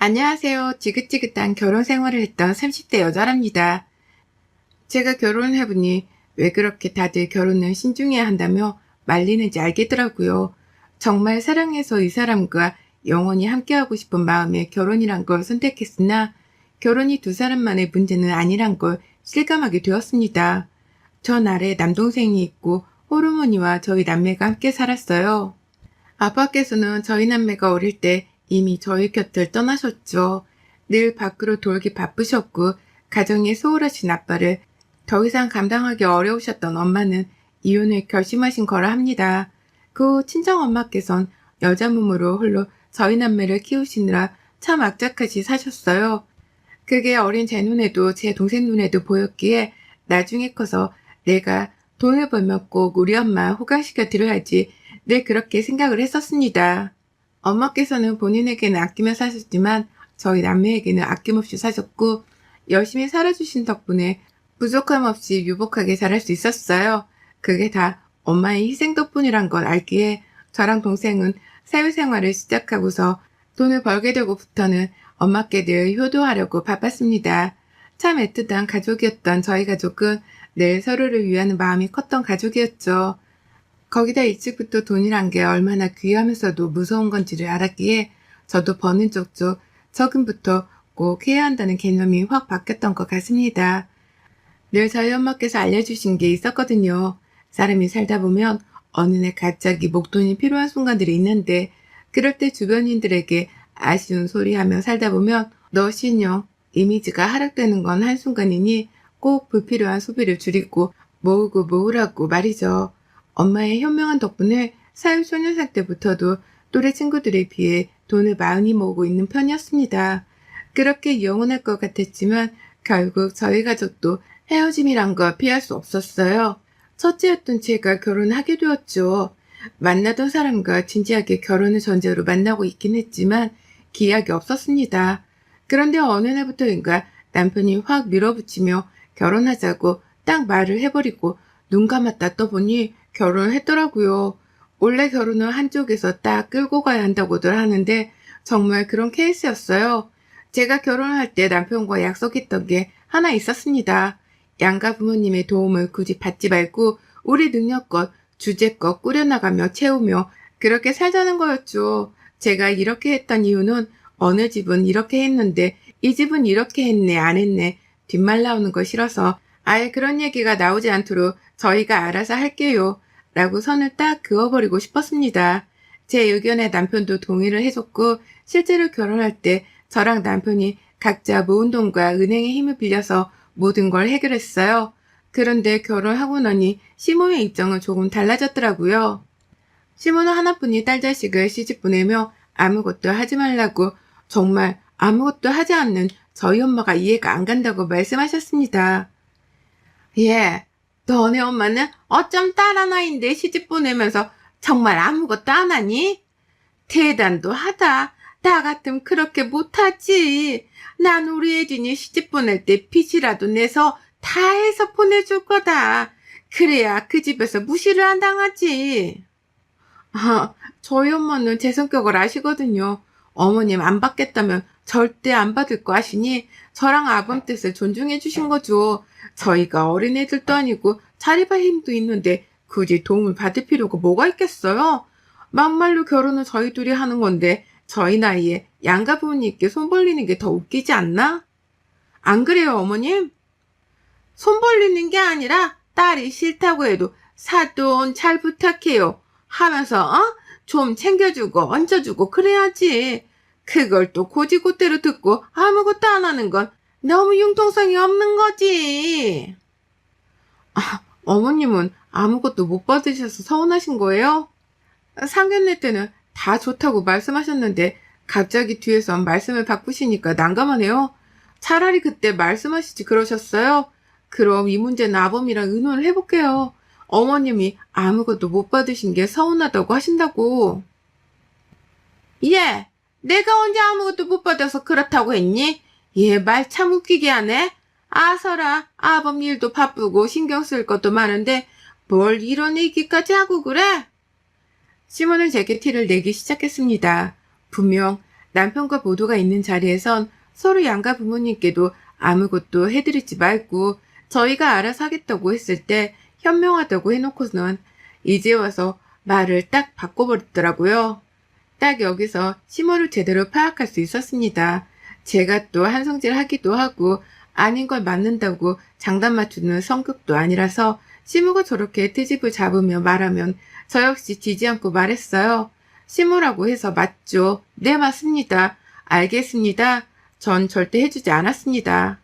안녕하세요. 지긋지긋한 결혼 생활을 했던 30대 여자랍니다. 제가 결혼을 해보니 왜 그렇게 다들 결혼을 신중해야 한다며 말리는지 알겠더라고요. 정말 사랑해서 이 사람과 영원히 함께하고 싶은 마음에 결혼이란 걸 선택했으나 결혼이 두 사람만의 문제는 아니란 걸 실감하게 되었습니다. 전 아래 남동생이 있고 호르몬이와 저희 남매가 함께 살았어요. 아빠께서는 저희 남매가 어릴 때 이미 저희 곁을 떠나셨죠. 늘 밖으로 돌기 바쁘셨고 가정에 소홀하신 아빠를 더 이상 감당하기 어려우셨던 엄마는 이혼을 결심하신 거라 합니다. 그 후 친정엄마께선 여자 몸으로 홀로 저희 남매를 키우시느라 참 악착같이 사셨어요. 그게 어린 제 눈에도 제 동생 눈에도 보였기에 나중에 커서 내가 돈을 벌면 꼭 우리 엄마 호강시켜 드려야지 늘 그렇게 생각을 했었습니다. 엄마께서는 본인에게는 아끼며 사셨지만 저희 남매에게는 아낌없이 사셨고 열심히 살아주신 덕분에 부족함 없이 유복하게 자랄 수 있었어요. 그게 다 엄마의 희생 덕분이란 걸 알기에 저랑 동생은 사회생활을 시작하고서 돈을 벌게 되고부터는 엄마께 늘 효도하려고 바빴습니다. 참 애틋한 가족이었던 저희 가족은 늘 서로를 위하는 마음이 컸던 가족이었죠. 거기다 일찍부터 돈이란 게 얼마나 귀하면서도 무서운 건지를 알았기에 저도 버는 쪽쪽 적금부터 꼭 해야 한다는 개념이 확 바뀌었던 것 같습니다. 늘 저희 엄마께서 알려주신 게 있었거든요. 사람이 살다 보면 어느 날 갑자기 목돈이 필요한 순간들이 있는데 그럴 때 주변인들에게 아쉬운 소리 하며 살다 보면 너 신용, 이미지가 하락되는 건 한순간이니 꼭 불필요한 소비를 줄이고 모으고 모으라고 말이죠. 엄마의 현명한 덕분에 사회초년생 때부터도 또래 친구들에 비해 돈을 많이 모으고 있는 편이었습니다. 그렇게 영원할 것 같았지만 결국 저희 가족도 헤어짐이란 걸 피할 수 없었어요. 첫째였던 제가 결혼하게 되었죠. 만나던 사람과 진지하게 결혼을 전제로 만나고 있긴 했지만 기약이 없었습니다. 그런데 어느 날부터인가 남편이 확 밀어붙이며 결혼하자고 딱 말을 해버리고 눈 감았다 떠보니 결혼을 했더라고요. 원래 결혼은 한쪽에서 딱 끌고 가야 한다고들 하는데 정말 그런 케이스였어요. 제가 결혼할 때 남편과 약속했던 게 하나 있었습니다. 양가 부모님의 도움을 굳이 받지 말고 우리 능력껏 주제껏 꾸려나가며 채우며 그렇게 살자는 거였죠. 제가 이렇게 했던 이유는 어느 집은 이렇게 했는데 이 집은 이렇게 했네 안 했네 뒷말 나오는 거 싫어서 아예 그런 얘기가 나오지 않도록 저희가 알아서 할게요 라고 선을 딱 그어버리고 싶었습니다. 제 의견에 남편도 동의를 해줬고 실제로 결혼할 때 저랑 남편이 각자 모은 돈과 은행의 힘을 빌려서 모든 걸 해결했어요. 그런데 결혼하고 나니 시모의 입장은 조금 달라졌더라고요. 시모는 하나뿐인 딸 자식을 시집 보내며 아무것도 하지 말라고 정말 아무것도 하지 않는 저희 엄마가 이해가 안 간다고 말씀하셨습니다. 예, 너네 엄마는 어쩜 딸 하나인데 시집 보내면서 정말 아무것도 안 하니? 대단도 하다. 나 같으면 그렇게 못하지. 난 우리 혜진이 시집 보낼 때 빚이라도 내서 다 해서 보내줄 거다. 그래야 그 집에서 무시를 안 당하지. 저희 엄마는 제 성격을 아시거든요. 어머님 안 받겠다면 절대 안 받을 거 아시니 저랑 아범 뜻을 존중해 주신 거죠. 저희가 어린애들도 아니고 자립할 힘도 있는데 굳이 도움을 받을 필요가 뭐가 있겠어요? 막말로 결혼은 저희 둘이 하는 건데 저희 나이에 양가 부모님께 손 벌리는 게 더 웃기지 않나? 안 그래요, 어머님? 손 벌리는 게 아니라 딸이 싫다고 해도 사돈 잘 부탁해요 하면서 좀 챙겨주고 얹어주고 그래야지. 그걸 또 고지고대로 듣고 아무것도 안 하는 건 너무 융통성이 없는 거지. 어머님은 아무것도 못 받으셔서 서운하신 거예요? 상견례 때는 다 좋다고 말씀하셨는데 갑자기 뒤에서 말씀을 바꾸시니까 난감하네요. 차라리 그때 말씀하시지 그러셨어요? 그럼 이 문제는 아범이랑 의논을 해볼게요. 어머님이 아무것도 못 받으신 게 서운하다고 하신다고. 예, 내가 언제 아무것도 못 받아서 그렇다고 했니? 얘 말 참 웃기게 하네. 아서라, 아범 일도 바쁘고 신경 쓸 것도 많은데 뭘 이런 얘기까지 하고 그래? 시몬은 제게 티를 내기 시작했습니다. 분명 남편과 모두가 있는 자리에선 서로 양가 부모님께도 아무것도 해드리지 말고 저희가 알아서 하겠다고 했을 때 현명하다고 해놓고는 이제 와서 말을 딱 바꿔버렸더라고요. 딱 여기서 시모를 제대로 파악할 수 있었습니다. 제가 또 한성질 하기도 하고 아닌 걸 맞는다고 장단 맞추는 성격도 아니라서 시모가 저렇게 트집을 잡으며 말하면 저 역시 지지 않고 말했어요. 시모라고 해서 맞죠? 네, 맞습니다. 알겠습니다. 전 절대 해주지 않았습니다.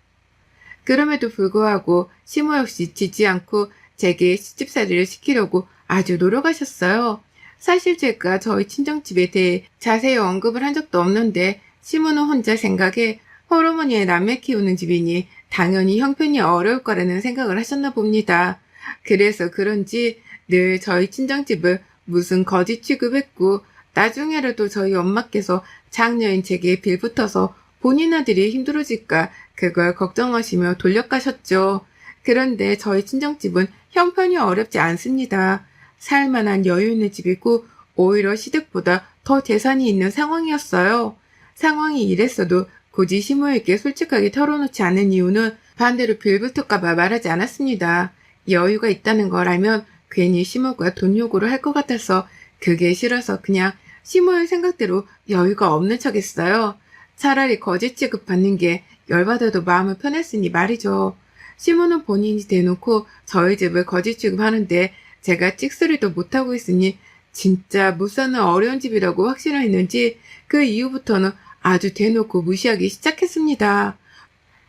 그럼에도 불구하고 시모 역시 지지 않고 제게 시집살이를 시키려고 아주 노력하셨어요. 사실 제가 저희 친정집에 대해 자세히 언급을 한 적도 없는데 시모는 혼자 생각에 홀어머니의 남매 키우는 집이니 당연히 형편이 어려울 거라는 생각을 하셨나 봅니다. 그래서 그런지 늘 저희 친정집을 무슨 거지 취급했고 나중에라도 저희 엄마께서 장녀인 제게 빌붙어서 본인 아들이 힘들어질까 그걸 걱정하시며 돌려가셨죠. 그런데 저희 친정집은 형편이 어렵지 않습니다. 살만한 여유 있는 집이고 오히려 시댁보다 더 재산이 있는 상황이었어요. 상황이 이랬어도 굳이 시모에게 솔직하게 털어놓지 않은 이유는 반대로 빌붙을까봐 말하지 않았습니다. 여유가 있다는 걸 알면 괜히 시모가 돈 요구를 할 것 같아서 그게 싫어서 그냥 시모의 생각대로 여유가 없는 척했어요. 차라리 거짓 취급받는 게 열받아도 마음을 편했으니 말이죠. 시모는 본인이 대놓고 저희 집을 거짓 취급하는데 제가 찍소리도 못하고 있으니 진짜 못 사는 어려운 집이라고 확신을 했는지 그 이후부터는 아주 대놓고 무시하기 시작했습니다.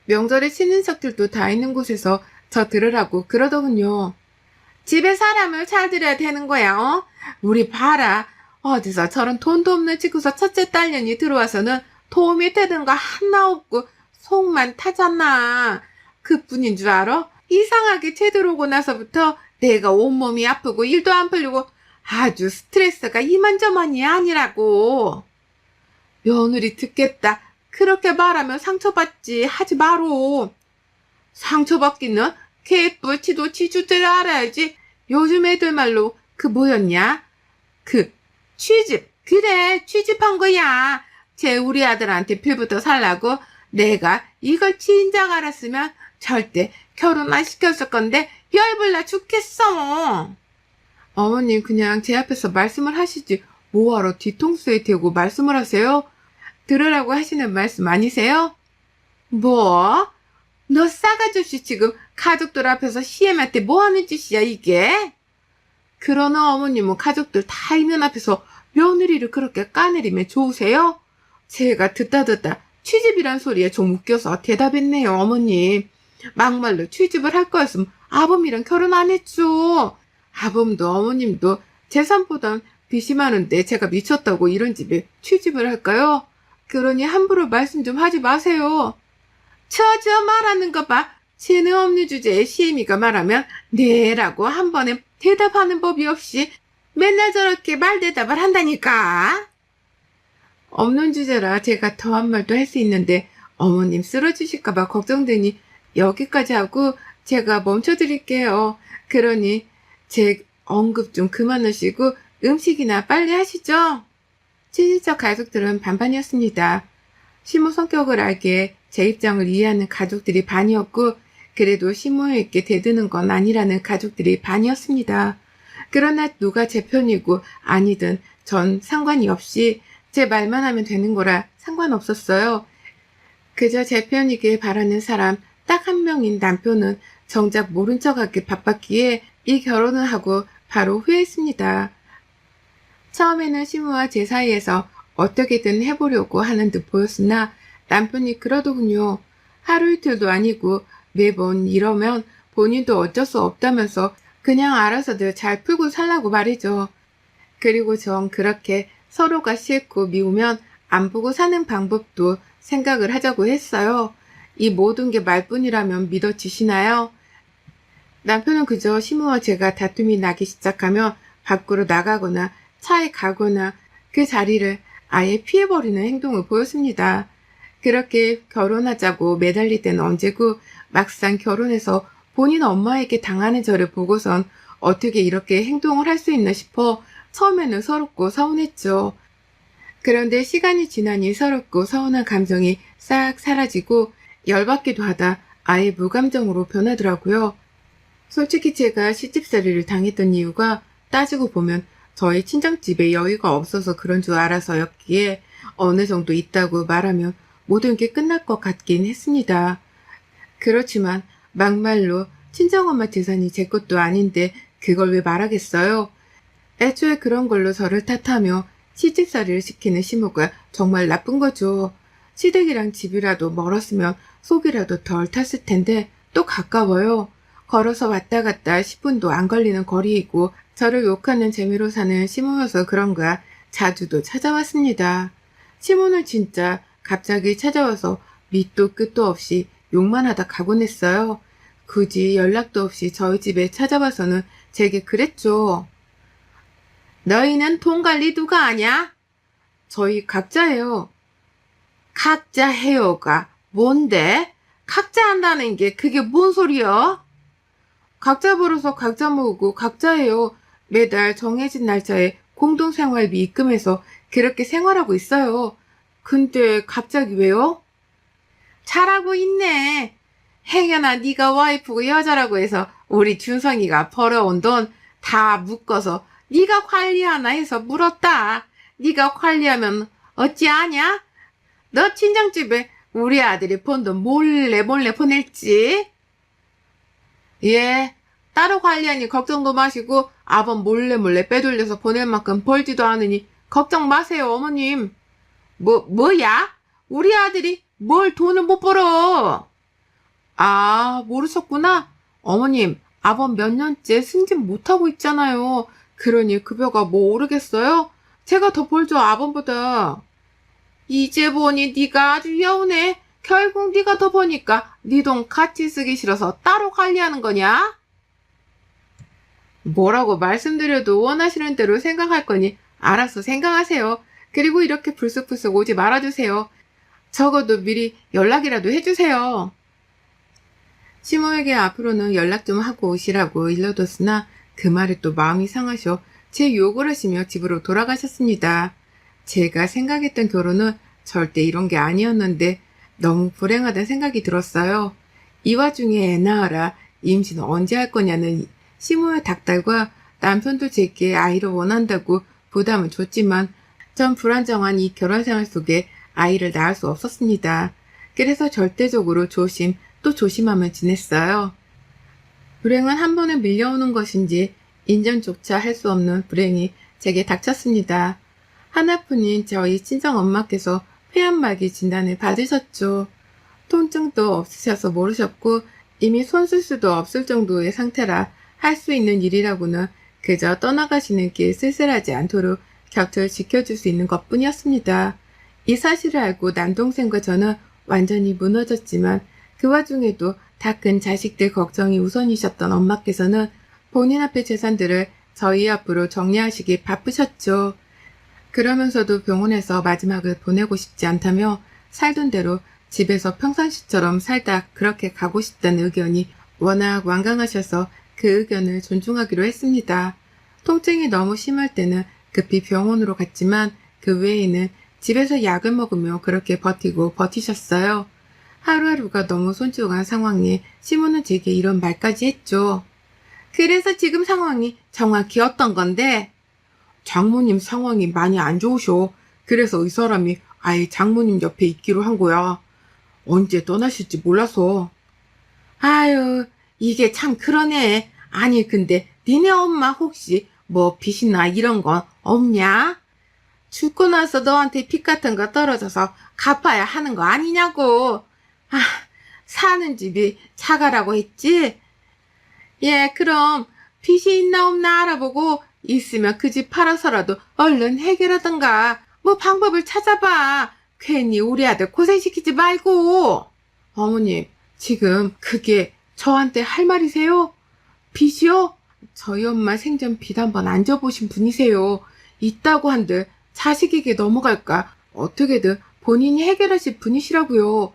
명절에 친인척들도 다 있는 곳에서 저 들으라고 그러더군요. 집에 사람을 잘 들여야 되는 거야, 어? 우리 봐라. 어디서 저런 돈도 없는 집구서 첫째 딸년이 들어와서는 도움이 되는 거 하나 없고 속만 타잖아. 그뿐인 줄 알아? 이상하게 채 들어오고 나서부터 내가 온몸이 아프고 일도 안 풀리고 아주 스트레스가 이만저만이 아니라고. 며느리 듣겠다. 그렇게 말하면 상처받지 하지 마로. 상처받기는 개뿔치도 치주들 알아야지. 요즘 애들 말로 그 뭐였냐? 그 취집. 그래, 취집한 거야. 쟤 우리 아들한테 필부터 살라고 내가 이걸 진작 알았으면 절대 결혼 안 시켰을 건데 열불나 죽겠어. 어머님 그냥 제 앞에서 말씀을 하시지 뭐하러 뒤통수에 대고 말씀을 하세요? 들으라고 하시는 말씀 아니세요? 뭐? 너 싸가지 없이 지금 가족들 앞에서 시엠한테 뭐하는 짓이야 이게? 그러나 어머님은 가족들 다 있는 앞에서 며느리를 그렇게 까내리면 좋으세요? 제가 듣다 취집이란 소리에 좀 웃겨서 대답했네요 어머님. 막말로 취집을 할 거였으면 아범이랑 결혼 안 했죠. 아범도 어머님도 재산보단 빚이 많은데 제가 미쳤다고 이런 집에 취집을 할까요? 그러니 함부로 말씀 좀 하지 마세요. 처저 말하는 거 봐. 재능 없는 주제에 시애미가 말하면 네라고 한 번에 대답하는 법이 없이 맨날 저렇게 말대답을 한다니까. 없는 주제라 제가 더한 말도 할 수 있는데 어머님 쓰러지실까봐 걱정되니 여기까지 하고 제가 멈춰드릴게요. 그러니 제 언급 좀 그만하시고 음식이나 빨리 하시죠. 친인척 가족들은 반반이었습니다. 시모 성격을 알기에 제 입장을 이해하는 가족들이 반이었고 그래도 시모에게 대드는 건 아니라는 가족들이 반이었습니다. 그러나 누가 제 편이고 아니든 전 상관이 없이 제 말만 하면 되는 거라 상관없었어요. 그저 제 편이길 바라는 사람 딱 한 명인 남편은 정작 모른 척하기 바빴기에 이 결혼을 하고 바로 후회했습니다. 처음에는 시모와 제 사이에서 어떻게든 해보려고 하는 듯 보였으나 남편이 그러더군요. 하루 이틀도 아니고 매번 이러면 본인도 어쩔 수 없다면서 그냥 알아서들 잘 풀고 살라고 말이죠. 그리고 전 그렇게 서로가 싫고 미우면 안 보고 사는 방법도 생각을 하자고 했어요. 이 모든 게 말뿐이라면 믿어지시나요? 남편은 그저 시모와 제가 다툼이 나기 시작하면 밖으로 나가거나 차에 가거나 그 자리를 아예 피해버리는 행동을 보였습니다. 그렇게 결혼하자고 매달릴 때는 언제고 막상 결혼해서 본인 엄마에게 당하는 저를 보고선 어떻게 이렇게 행동을 할 수 있나 싶어 처음에는 서럽고 서운했죠. 그런데 시간이 지나니 서럽고 서운한 감정이 싹 사라지고 열받기도 하다 아예 무감정으로 변하더라고요. 솔직히 제가 시집살이를 당했던 이유가 따지고 보면 저희 친정집에 여유가 없어서 그런 줄 알아서였기에 어느 정도 있다고 말하면 모든 게 끝날 것 같긴 했습니다. 그렇지만 막말로 친정엄마 재산이 제 것도 아닌데 그걸 왜 말하겠어요? 애초에 그런 걸로 저를 탓하며 시집살이를 시키는 시모가 정말 나쁜 거죠. 시댁이랑 집이라도 멀었으면 속이라도 덜 탔을 텐데 또 가까워요. 걸어서 왔다 갔다 10분도 안 걸리는 거리이고 저를 욕하는 재미로 사는 시모여서 그런가 자주도 찾아왔습니다. 시모는 진짜 갑자기 찾아와서 밑도 끝도 없이 욕만 하다 가곤 했어요. 굳이 연락도 없이 저희 집에 찾아와서는 제게 그랬죠. 너희는 돈 관리 누가 하냐? 저희 각자예요. 각자 해요가 뭔데? 각자 한다는 게 그게 뭔 소리야? 각자 벌어서 각자 모으고 각자 해요. 매달 정해진 날짜에 공동생활비 입금해서 그렇게 생활하고 있어요. 근데 갑자기 왜요? 잘하고 있네. 행여나 네가 와이프고 여자라고 해서 우리 준성이가 벌어온 돈 다 묶어서 네가 관리하나 해서 물었다. 네가 관리하면 어찌 아냐? 너 친정집에 우리 아들이 번 돈 몰래 보낼지? 예, 따로 관리하니 걱정도 마시고 아범 몰래 빼돌려서 보낼 만큼 벌지도 않으니 걱정 마세요, 어머님. 뭐야? 우리 아들이 뭘 돈을 못 벌어? 아, 모르셨구나. 어머님, 아범 몇 년째 승진 못하고 있잖아요. 그러니 급여가 뭐 오르겠어요? 제가 더 벌죠, 아범보다. 이제 보니 네가 아주 여우네. 결국 네가 더 버니까 네 돈 같이 쓰기 싫어서 따로 관리하는 거냐? 뭐라고 말씀드려도 원하시는 대로 생각할 거니 알아서 생각하세요. 그리고 이렇게 불쑥불쑥 오지 말아주세요. 적어도 미리 연락이라도 해주세요. 시모에게 앞으로는 연락 좀 하고 오시라고 일러뒀으나 그 말에 또 마음이 상하셔 제 욕을 하시며 집으로 돌아가셨습니다. 제가 생각했던 결혼은 절대 이런 게 아니었는데 너무 불행하다는 생각이 들었어요. 이 와중에 애 낳아라, 임신은 언제 할 거냐는 시모의 닥달과 남편도 제게 아이를 원한다고 부담을 줬지만 전 불안정한 이 결혼 생활 속에 아이를 낳을 수 없었습니다. 그래서 절대적으로 조심 또 조심하며 지냈어요. 불행은 한 번에 밀려오는 것인지 인정조차 할 수 없는 불행이 제게 닥쳤습니다. 하나뿐인 저희 친정엄마께서 폐암말기 진단을 받으셨죠. 통증도 없으셔서 모르셨고 이미 손 쓸 수도 없을 정도의 상태라 할 수 있는 일이라고는 그저 떠나가시는 길 쓸쓸하지 않도록 곁을 지켜줄 수 있는 것뿐이었습니다. 이 사실을 알고 남동생과 저는 완전히 무너졌지만 그 와중에도 다 큰 자식들 걱정이 우선이셨던 엄마께서는 본인 앞의 재산들을 저희 앞으로 정리하시기 바쁘셨죠. 그러면서도 병원에서 마지막을 보내고 싶지 않다며 살던 대로 집에서 평상시처럼 살다 그렇게 가고 싶다는 의견이 워낙 완강하셔서 그 의견을 존중하기로 했습니다. 통증이 너무 심할 때는 급히 병원으로 갔지만 그 외에는 집에서 약을 먹으며 그렇게 버티셨어요. 하루하루가 너무 손주간 상황에 시모는 제게 이런 말까지 했죠. 그래서 지금 상황이 정확히 어떤 건데? 장모님 상황이 많이 안 좋으셔. 그래서 이 사람이 아예 장모님 옆에 있기로 한 거야. 언제 떠나실지 몰라서. 아유, 이게 참 그러네. 아니 근데 니네 엄마 혹시 뭐 빚이나 이런 건 없냐? 죽고 나서 너한테 빚 같은 거 떨어져서 갚아야 하는 거 아니냐고. 아, 사는 집이 차가라고 했지? 예, 그럼 빚이 있나 없나 알아보고 있으면 그 집 팔아서라도 얼른 해결하던가 뭐 방법을 찾아봐. 괜히 우리 아들 고생시키지 말고. 어머님, 지금 그게 저한테 할 말이세요? 빚이요? 저희 엄마 생전 빚 한번 안 져보신 분이세요. 있다고 한들 자식에게 넘어갈까 어떻게든 본인이 해결하실 분이시라고요.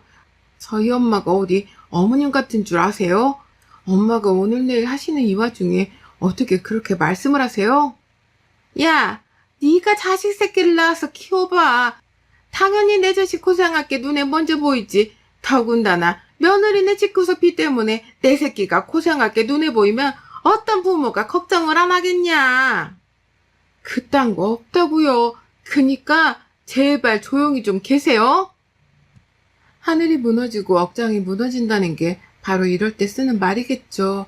저희 엄마가 어디 어머님 같은 줄 아세요? 엄마가 오늘 내일 하시는 이 와중에 어떻게 그렇게 말씀을 하세요? 야, 네가 자식 새끼를 낳아서 키워봐. 당연히 내 자식 고생할 게 눈에 먼저 보이지. 더군다나 며느리네 집구석비 때문에 내 새끼가 고생할 게 눈에 보이면 어떤 부모가 걱정을 안 하겠냐. 그딴 거 없다고요. 그니까 제발 조용히 좀 계세요. 하늘이 무너지고 억장이 무너진다는 게 바로 이럴 때 쓰는 말이겠죠.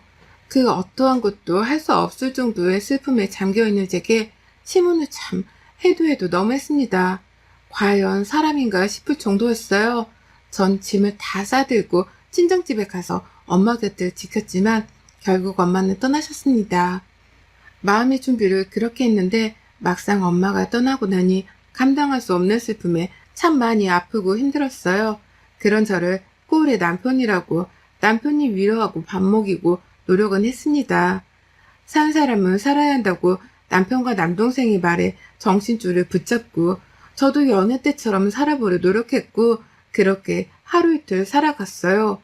그 어떠한 것도 할 수 없을 정도의 슬픔에 잠겨있는 제게 시문을 참 해도 너무했습니다. 과연 사람인가 싶을 정도였어요. 전 짐을 다 싸들고 친정집에 가서 엄마 곁을 지켰지만 결국 엄마는 떠나셨습니다. 마음의 준비를 그렇게 했는데 막상 엄마가 떠나고 나니 감당할 수 없는 슬픔에 참 많이 아프고 힘들었어요. 그런 저를 꼴의 남편이라고 남편이 위로하고 밥 먹이고 노력은 했습니다. 산 사람은 살아야 한다고 남편과 남동생의 말에 정신줄을 붙잡고 저도 여느 때처럼 살아보려 노력했고 그렇게 하루 이틀 살아갔어요.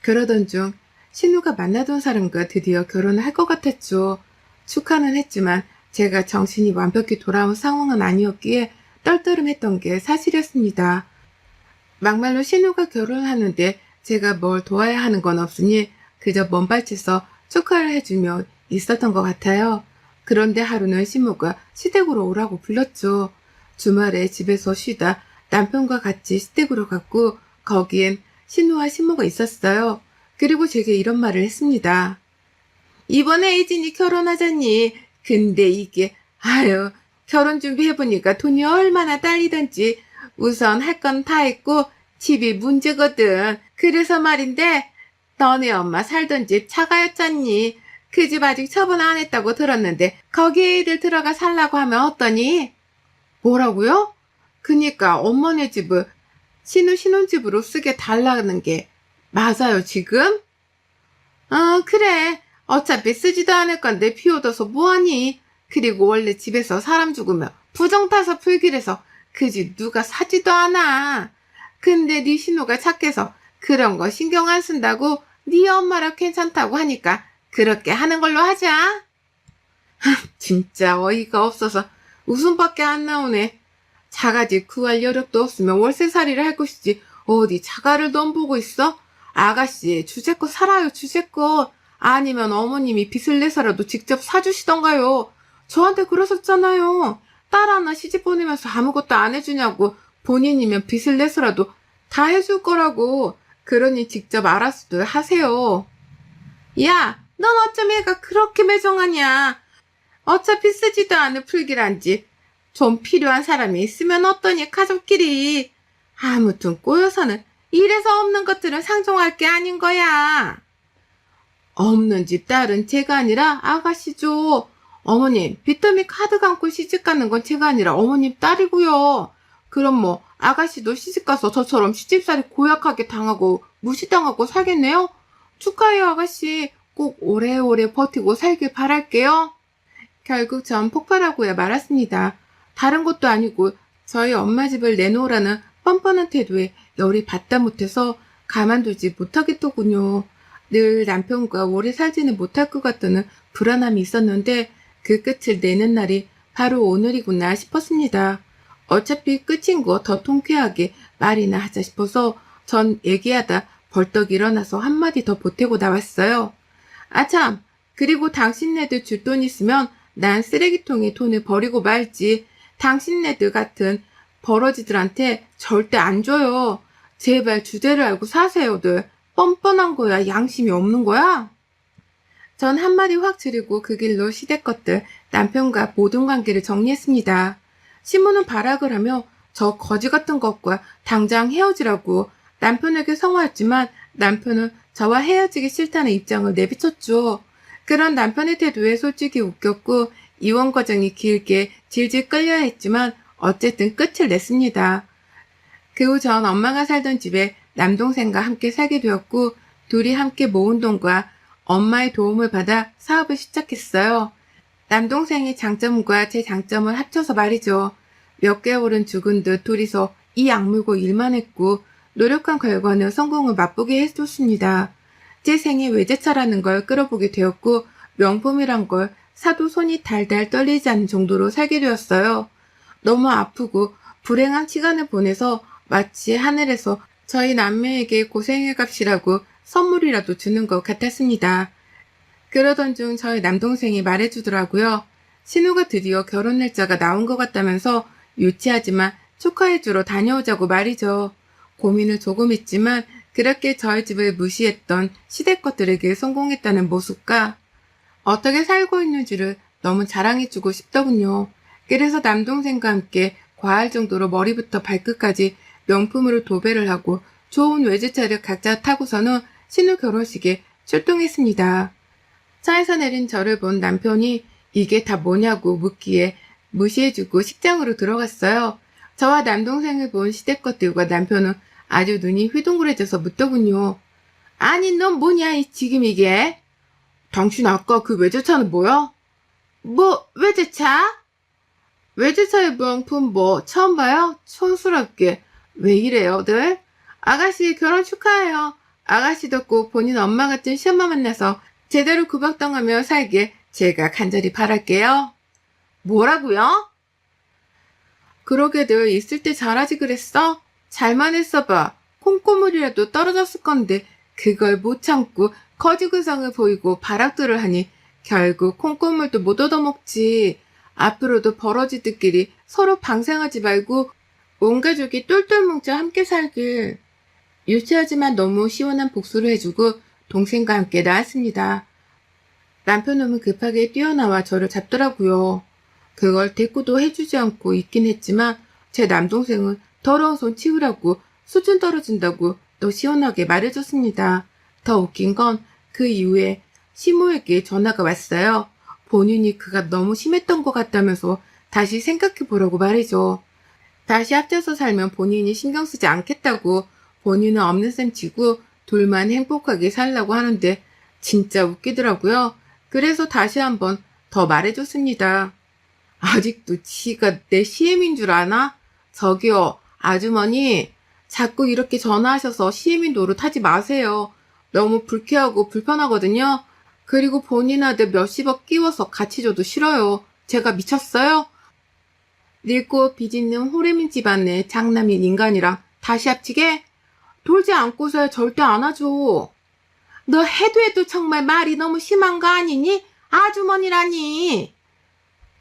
그러던 중 신우가 만나던 사람과 드디어 결혼을 할 것 같았죠. 축하는 했지만 제가 정신이 완벽히 돌아온 상황은 아니었기에 떨떠름했던 게 사실이었습니다. 막말로 신우가 결혼하는데 제가 뭘 도와야 하는 건 없으니 그저 먼발치서 축하를 해주며 있었던 것 같아요. 그런데 하루는 신우가 시댁으로 오라고 불렀죠. 주말에 집에서 쉬다 남편과 같이 시댁으로 갔고 거기엔 신우와 신모가 있었어요. 그리고 제게 이런 말을 했습니다. 이번에 혜진이 결혼하잖니. 근데 이게 아유 결혼 준비해보니까 돈이 얼마나 딸리던지 우선 할 건 다 했고 집이 문제거든. 그래서 말인데 너네 엄마 살던 집 차가였잖니. 그 집 아직 처분 안 했다고 들었는데 거기에 애들 들어가 살라고 하면 어떠니? 뭐라고요? 그니까 엄마네 집을 신우 신혼집으로 쓰게 달라는 게 맞아요 지금? 그래. 어차피 쓰지도 않을 건데 비워둬서 뭐하니? 그리고 원래 집에서 사람 죽으면 부정 타서 풀기래서 그 집 누가 사지도 않아. 근데 네 신우가 착해서 그런 거 신경 안 쓴다고 네 엄마랑 괜찮다고 하니까 그렇게 하는 걸로 하자. 진짜 어이가 없어서 웃음밖에 안 나오네. 자가집 구할 여력도 없으면 월세살이를 할 것이지 어디 자가를 넘보고 있어? 아가씨 주제껏 살아요 주제껏. 아니면 어머님이 빚을 내서라도 직접 사주시던가요. 저한테 그러셨잖아요. 딸 하나 시집 보내면서 아무것도 안 해주냐고. 본인이면 빚을 내서라도 다 해줄 거라고. 그러니 직접 알아서들 하세요. 야, 넌 어쩜 애가 그렇게 매정하냐. 어차피 쓰지도 않을 풀기란지 좀 필요한 사람이 있으면 어떠니 가족끼리. 아무튼 꼬여서는 이래서 없는 것들은 상종할 게 아닌 거야. 없는 집 딸은 제가 아니라 아가씨죠. 어머님, 빚더미 카드 감고 시집가는 건 제가 아니라 어머님 딸이고요. 그럼 뭐 아가씨도 시집가서 저처럼 시집살이 고약하게 당하고 무시당하고 살겠네요? 축하해요 아가씨. 꼭 오래오래 버티고 살길 바랄게요. 결국 전 폭발하고야 말았습니다. 다른 것도 아니고 저희 엄마 집을 내놓으라는 뻔뻔한 태도에 열이 받다 못해서 가만두지 못하겠더군요. 늘 남편과 오래 살지는 못할 것 같다는 불안함이 있었는데 그 끝을 내는 날이 바로 오늘이구나 싶었습니다. 어차피 끝인 거 더 통쾌하게 말이나 하자 싶어서 전 얘기하다 벌떡 일어나서 한마디 더 보태고 나왔어요. 아참, 그리고 당신네들 줄 돈 있으면 난 쓰레기통에 돈을 버리고 말지. 당신네들 같은 버러지들한테 절대 안 줘요. 제발 주제를 알고 사세요들. 뻔뻔한 거야? 양심이 없는 거야? 전 한마디 확 줄이고 그 길로 시댁것들 남편과 모든 관계를 정리했습니다. 신부는 발악을 하며 저 거지 같은 것과 당장 헤어지라고 남편에게 성화했지만 남편은 저와 헤어지기 싫다는 입장을 내비쳤죠. 그런 남편의 태도에 솔직히 웃겼고 이혼 과정이 길게 질질 끌려야 했지만 어쨌든 끝을 냈습니다. 그 후 전 엄마가 살던 집에 남동생과 함께 살게 되었고 둘이 함께 모은 돈과 엄마의 도움을 받아 사업을 시작했어요. 남동생의 장점과 제 장점을 합쳐서 말이죠. 몇 개월은 죽은 듯 둘이서 이 악물고 일만 했고 노력한 결과는 성공을 맛보게 해줬습니다. 제 생에 외제차라는 걸 끌어보게 되었고 명품이란 걸 사도 손이 달달 떨리지 않는 정도로 살게 되었어요. 너무 아프고 불행한 시간을 보내서 마치 하늘에서 저희 남매에게 고생해 갑시라고 선물이라도 주는 것 같았습니다. 그러던 중 저희 남동생이 말해주더라고요. 신우가 드디어 결혼 날짜가 나온 것 같다면서 유치하지만 축하해주러 다녀오자고 말이죠. 고민을 조금 했지만 그렇게 저희 집을 무시했던 시댁 것들에게 성공했다는 모습과 어떻게 살고 있는지를 너무 자랑해주고 싶더군요. 그래서 남동생과 함께 과할 정도로 머리부터 발끝까지 명품으로 도배를 하고 좋은 외제차를 각자 타고서는 신우 결혼식에 출동했습니다. 차에서 내린 저를 본 남편이 이게 다 뭐냐고 묻기에 무시해주고 식장으로 들어갔어요. 저와 남동생을 본 시댁 것들과 남편은 아주 눈이 휘둥그레져서 묻더군요. 아니 넌 뭐냐 지금 이게? 당신 아까 그 외제차는 뭐야? 뭐 외제차? 외제차의 명품 뭐 처음 봐요? 촌스럽게. 왜 이래요들? 아가씨 결혼 축하해요. 아가씨도 꼭 본인 엄마 같은 시엄마 만나서 제대로 구박당하며 살게 제가 간절히 바랄게요. 뭐라고요? 그러게들 있을 때 잘하지 그랬어? 잘만 했어봐. 콩고물이라도 떨어졌을 건데 그걸 못 참고 거지근성을 보이고 발악들을 하니 결국 콩고물도 못 얻어먹지. 앞으로도 버러지들끼리 서로 방생하지 말고 온 가족이 똘똘 뭉쳐 함께 살길. 유치하지만 너무 시원한 복수를 해주고 동생과 함께 나왔습니다. 남편놈은 급하게 뛰어나와 저를 잡더라고요. 그걸 대꾸도 해주지 않고 있긴 했지만 제 남동생은 더러운 손 치우라고 수준 떨어진다고 또 시원하게 말해줬습니다. 더 웃긴 건 그 이후에 시모에게 전화가 왔어요. 본인이 그가 너무 심했던 것 같다면서 다시 생각해보라고 말이죠. 다시 합쳐서 살면 본인이 신경 쓰지 않겠다고 본인은 없는 셈 치고 둘만 행복하게 살라고 하는데 진짜 웃기더라고요. 그래서 다시 한번 더 말해줬습니다. 아직도 지가 내 시엠인 줄 아나? 저기요, 아주머니, 자꾸 이렇게 전화하셔서 시엠인 노릇하지 마세요. 너무 불쾌하고 불편하거든요. 그리고 본인 아들 몇십억 끼워서 같이 줘도 싫어요. 제가 미쳤어요? 늙고 빚있는 호레민 집안의 장남인 인간이랑 다시 합치게? 돌지 않고서야 절대 안 하죠. 너 해도 정말 말이 너무 심한 거 아니니? 아주머니라니.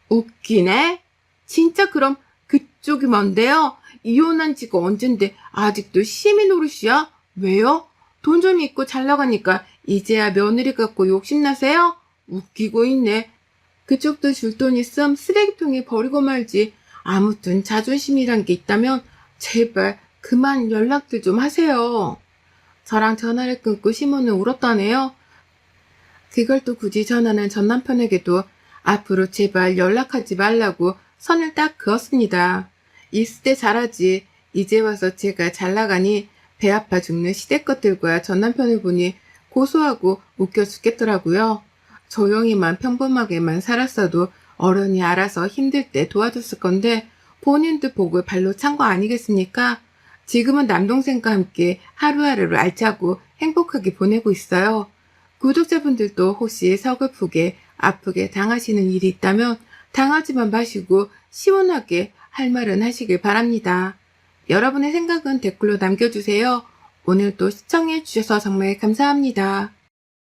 웃기네. 진짜 그럼 그쪽이 뭔데요? 이혼한 지가 언젠데 아직도 시민 노릇이야? 왜요? 돈 좀 있고 잘 나가니까 이제야 며느리 갖고 욕심나세요? 웃기고 있네. 그쪽도 줄 돈 있음 쓰레기통에 버리고 말지. 아무튼 자존심이란 게 있다면 제발 그만 연락들 좀 하세요. 저랑 전화를 끊고 시모는 울었다네요. 그걸 또 굳이 전하는 전 남편에게도 앞으로 제발 연락하지 말라고 선을 딱 그었습니다. 있을 때 잘하지. 이제 와서 제가 잘 나가니 배 아파 죽는 시댁 것들과 전 남편을 보니 고소하고 웃겨 죽겠더라고요. 조용히만 평범하게만 살았어도 어른이 알아서 힘들 때 도와줬을 건데 본인도 복을 발로 찬 거 아니겠습니까? 지금은 남동생과 함께 하루하루를 알차고 행복하게 보내고 있어요. 구독자분들도 혹시 서글프게 아프게 당하시는 일이 있다면 당하지만 마시고 시원하게 할 말은 하시길 바랍니다. 여러분의 생각은 댓글로 남겨주세요. 오늘도 시청해주셔서 정말 감사합니다.